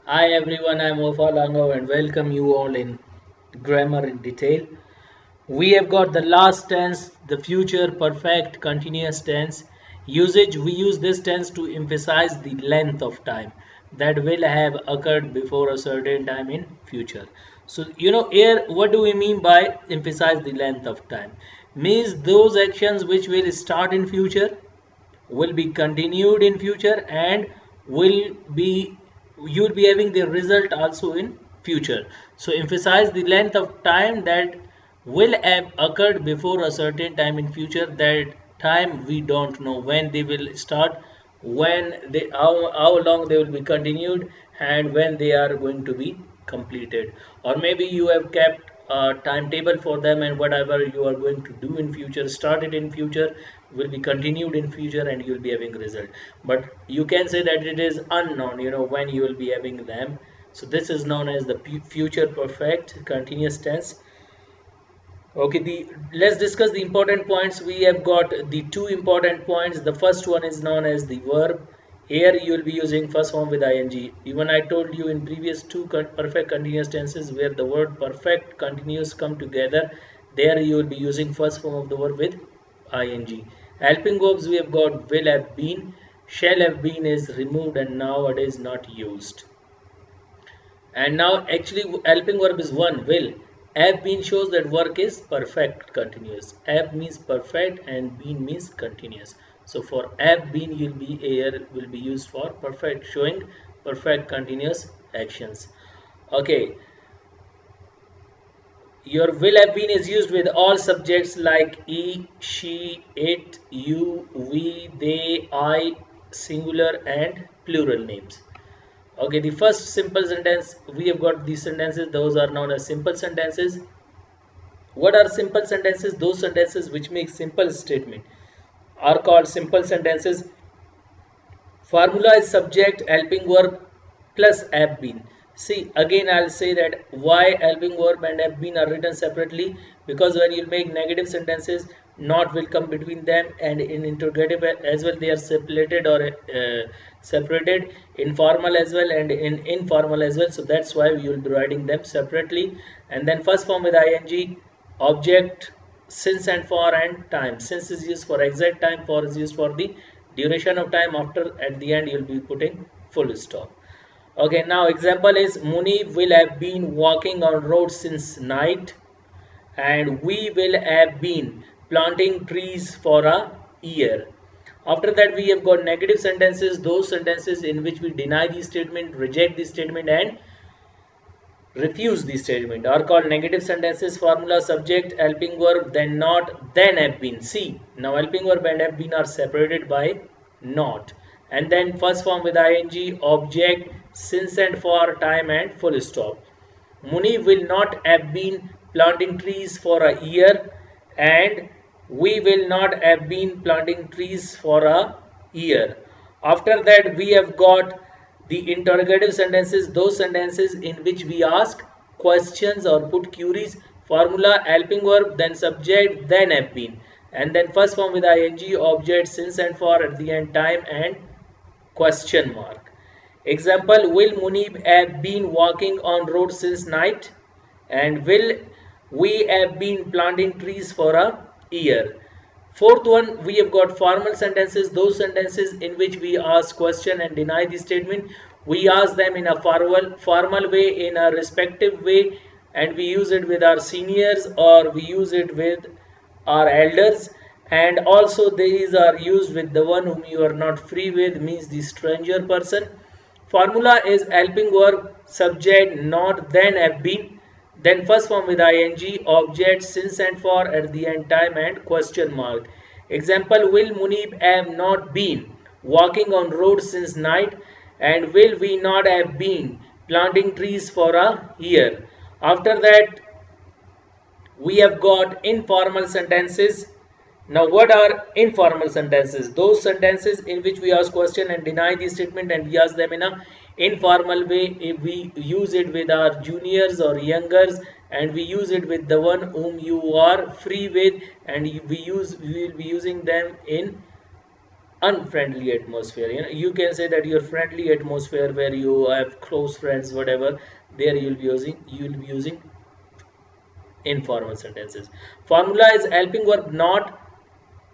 Hi everyone, I'm Ofa Lango and welcome you all in Grammar in Detail. We have got the last tense, the future perfect continuous tense. Usage, we use this tense to emphasize the length of time that will have occurred before a certain time in future. So, here, what do we mean by emphasize the length of time? Means those actions which will start in future will be continued in future and will be you'll be having the result also in future. So emphasize the length of time that will have occurred before a certain time in future. That time we don't know when they will start, when they how long they will be continued, and when they are going to be completed. Or maybe you have kept a timetable for them, and whatever you are going to do in future, started in future, will be continued in future, and you'll be having result. But you can say that it is unknown, when you will be having them. So this is known as the future perfect continuous tense. Okay, the let's discuss the important points. We have got the two important points. The first one is known as the verb. Here you will be using first form with ing. Even I told you in previous two perfect continuous tenses where the word perfect continuous come together, there you will be using first form of the verb with ing. Helping verbs we have got will have been, shall have been is removed and nowadays not used. And now actually helping verb is one, will. Have been shows that work is perfect continuous. Have means perfect and been means continuous. So for have been you'll be here will be used for perfect, showing perfect continuous actions. Okay, your will have been is used with all subjects like he, she, it, you, we, they, I, singular and plural names. Okay, the first simple sentence, we have got these sentences, those are known as simple sentences. What are simple sentences? Those sentences which make simple statement are called simple sentences. Formula is subject, helping verb plus have been. See, again I'll say that why helping verb and have been are written separately, because when you make negative sentences, not will come between them, and in interrogative as well they are separated or separated, informal as well and in informal as well. So that's why we will be writing them separately. And then first form with ing, object, since and for and time. Since is used for exact time, for is used for the duration of time. After at the end you'll be putting full stop. Okay, now example is Muni will have been walking on road since night, and we will have been planting trees for a year. After that we have got negative sentences, those sentences in which we deny the statement, reject the statement and refuse the statement are called negative sentences. Formula subject, helping verb, then not, then have been. See, now helping verb and have been are separated by not. And then first form with ing, object, since and for, time and full stop. Muni will not have been planting trees for a year, and we will not have been planting trees for a year. After that we have got the interrogative sentences, those sentences in which we ask questions or put queries. Formula helping verb, then subject, then have been. And then first form with ing, object, since and for, at the end time and question mark. Example, will Munib have been walking on road since night? And will we have been planting trees for a year? Fourth one, we have got formal sentences, those sentences in which we ask question and deny the statement. We ask them in a formal way, in a respective way, and we use it with our seniors or we use it with our elders. And also these are used with the one whom you are not free with, means the stranger person. Formula is helping verb, subject, not, then have been, then first form with ing, object, since and for, at the end time and question mark. Example, will Munib have not been walking on road since night, and will we not have been planting trees for a year? After that we have got informal sentences. Now what are informal sentences? Those sentences in which we ask question and deny the statement, and we ask them in a informal way. If we use it with our juniors or youngers, and we use it with the one whom you are free with, and we will be using them in unfriendly atmosphere. You can say that your friendly atmosphere where you have close friends, whatever, there you'll be using informal sentences. Formula is helping verb not.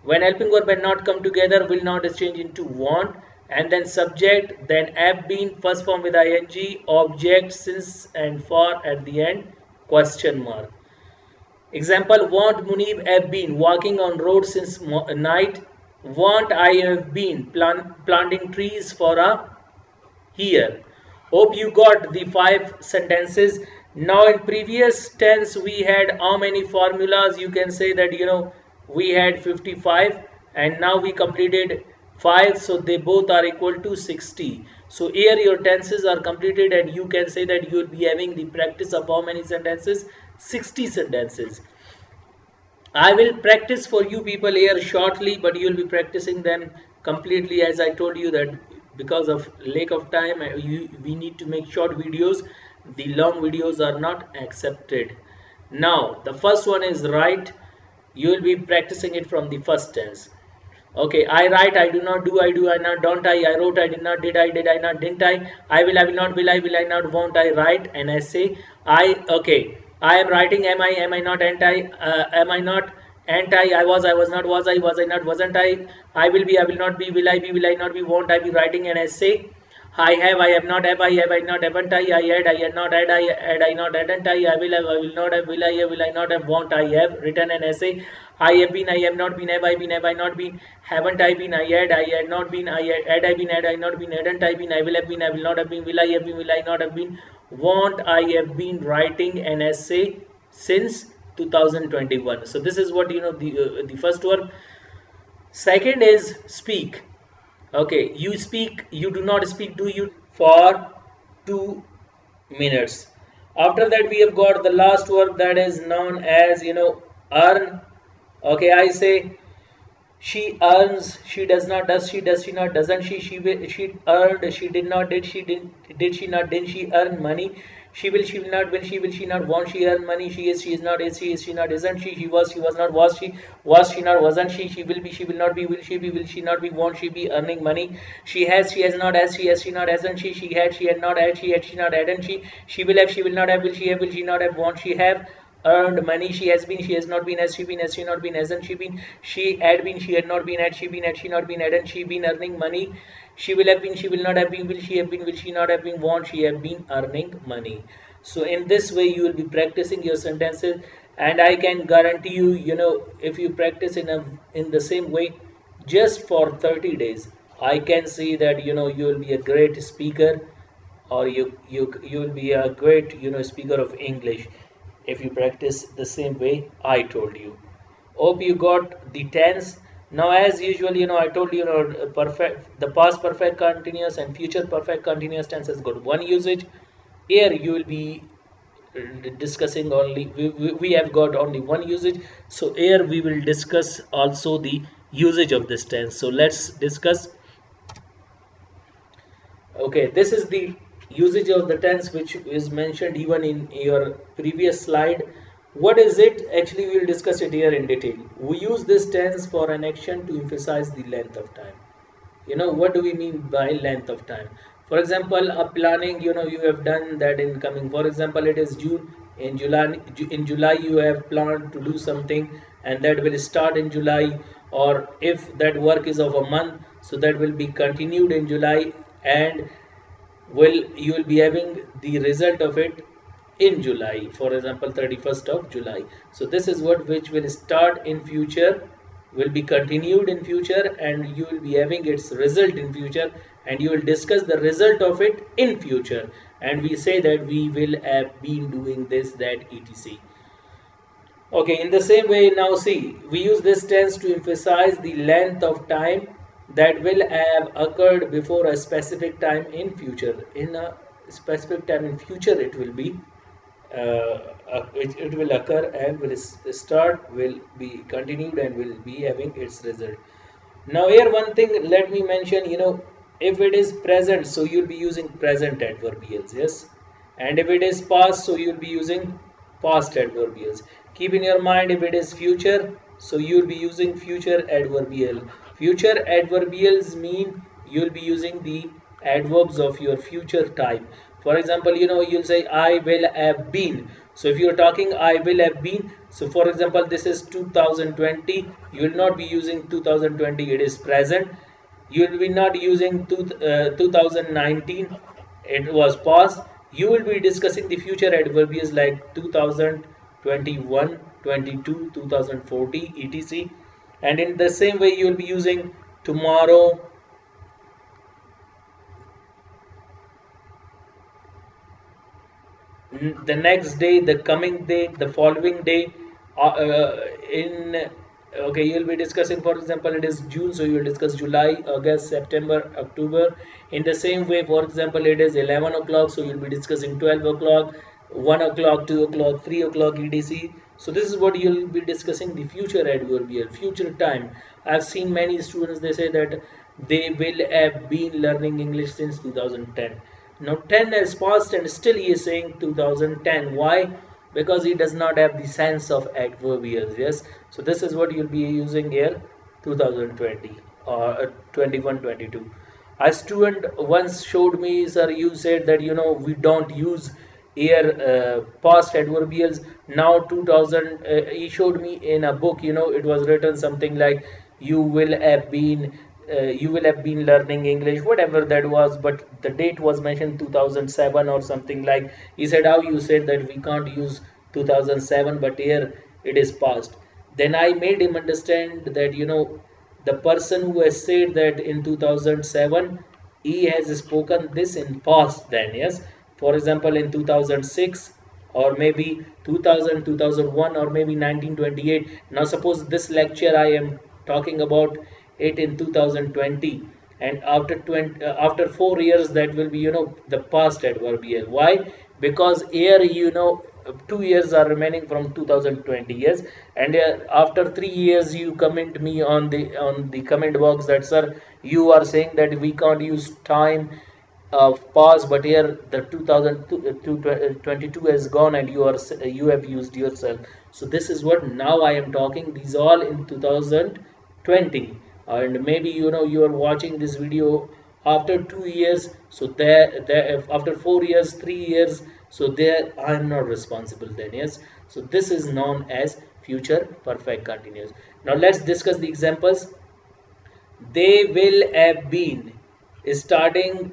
When helping verb and not come together, will not is changed into want, and then subject, then have been, first form with ing, object, since and for at the end, question mark. Example, want Munib have been walking on road since night. Want I have been planting trees for a year. Hope you got the 5 sentences. Now in previous tense we had how many formulas? You can say that we had 55, and now we completed 5, so they both are equal to 60. So here your tenses are completed, and you can say that you will be having the practice of how many sentences? 60 sentences. I will practice for you people here shortly, but you will be practicing them completely, as I told you that because of lack of time, we need to make short videos. The long videos are not accepted. Now, the first one is write. You will be practicing it from the first tense. Okay, I write, I do not, do, I do, I not, don't I wrote, I did not, did, I not, didn't I will not, will I not, won't I write, and I say, okay, I am writing, am I not, am I not, I was not, was I not, wasn't I will not be, will I not be, won't I be writing, and I say, I have not, have I not, haven't I had not, had I not, hadn't I will have, I will not have, will I not have, won't I have written an essay. I have been, I have not been, have I not been, haven't I been, I had not been, had I been, had I not been, hadn't I been, I will have been, I will not have been, will I have been, will I not have been, won't I have been writing an essay since 2021. So this is what the first one. Second is speak. Okay, you speak, you do not speak, do you, for 2 minutes. After that, we have got the last verb that is known as, earn. Okay, I say, she earns, she does not, does she not, doesn't she earned, she did not, did she not, didn't she earn money, she will not, will she not, won't she earn money, she is not, is she not, isn't she was not, was she not, wasn't she will not be, will she not be, won't she be earning money, she has not, has she not, hasn't she had not, had she not, hadn't she will not have, will she not have, won't she have earned money, she has been, she has not been, has she not been, hasn't she been, she had not been, had she not been, hadn't she been earning money, she will have been, she will not have been, will she have been, will she not have been, won't she have been earning money. So in this way you will be practicing your sentences, and I can guarantee you, if you practice in the same way just for 30 days, I can see that you will be a great speaker, or you will be a great speaker of English if you practice the same way I told you. Hope you got the tense. Now, as usual, I told you, perfect, the past perfect continuous and future perfect continuous tense has got one usage. Here you will be discussing only, we have got only one usage. So here we will discuss also the usage of this tense. So let's discuss. Okay, this is the usage of the tense which is mentioned even in your previous slide. What is it? Actually, we will discuss it here in detail. We use this tense for an action to emphasize the length of time. What do we mean by length of time? For example, a planning, you have done that in coming. For example, it is June. In July you have planned to do something, and that will start in July. Or if that work is of a month, so that will be continued in July, and you will be having the result of it in July, for example 31st of July. So this is what which will start in future, will be continued in future, and you will be having its result in future, and you will discuss the result of it in future, and we say that we will have been doing this, that, etc. Okay, in the same way, now see, we use this tense to emphasize the length of time that will have occurred before a specific time in future. In a specific time in future, it will be it will occur and will start, will be continued, and will be having its result. Now here one thing let me mention, if it is present, so you'll be using present adverbials, yes, and if it is past, so you'll be using past adverbials. Keep in your mind, if it is future, so you'll be using future adverbial. Future adverbials mean you'll be using the adverbs of your future time. For example, you'll say I will have been. So if you're talking I will have been, so for example, this is 2020, you will not be using 2020, it is present. You will be not using 2019, it was past. You will be discussing the future adverbials like 2021, 22, 2040, etc. And in the same way, you will be using tomorrow, the next day, the coming day, the following day. In Okay, you'll be discussing, for example, it is June, so you will discuss July, August, September, October. In the same way, for example, it is 11 o'clock, so you'll be discussing 12 o'clock, 1 o'clock, 2 o'clock, 3 o'clock, etc. So this is what you'll be discussing, the future adverbial, future time. I've seen many students, they say that they will have been learning English since 2010. Now 10 has passed and still he is saying 2010. Why? Because he does not have the sense of adverbials. Yes, so this is what you'll be using here, 2020 or 21, 22. A student once showed me, sir, you said that we don't use here past adverbials. Now 2000, he showed me in a book, it was written something like you will have been learning English, whatever that was, but the date was mentioned 2007 or something like. He said, how you said that we can't use 2007, but here it is past. Then I made him understand that the person who has said that in 2007, he has spoken this in past then. Yes, for example, in 2006 or maybe 2000, 2001 or maybe 1928. Now suppose this lecture I am talking about it in 2020, and after 4 years, that will be the past adverbial. Why? Because here 2 years are remaining from 2020. Yes, and after 3 years you comment me on the comment box that, sir, you are saying that we can't use time of pause, but here the 2022 has gone and you have used yourself. So this is what now I am talking, these all in 2020. And maybe you are watching this video after 2 years, so there after 4 years, 3 years, so there I am not responsible then. Yes, so this is known as future perfect continuous. Now let's discuss the examples. They will have been starting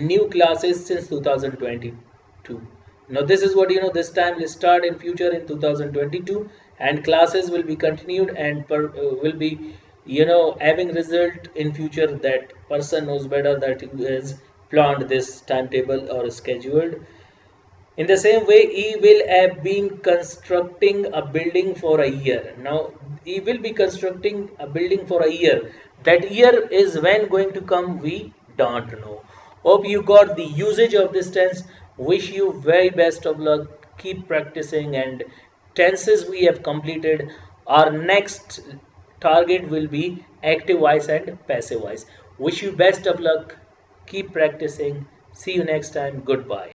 new classes since 2022. Now this is what this time will start in future in 2022, and classes will be continued and will be having result in future. That person knows better that he has planned this timetable or scheduled. In the same way, he will have been constructing a building for a year. Now, he will be constructing a building for a year. That year is when going to come, we don't know. Hope you got the usage of this tense. Wish you very best of luck. Keep practicing, and tenses we have completed. Our next target will be active voice and passive voice. Wish you best of luck. Keep practicing. See you next time. Goodbye.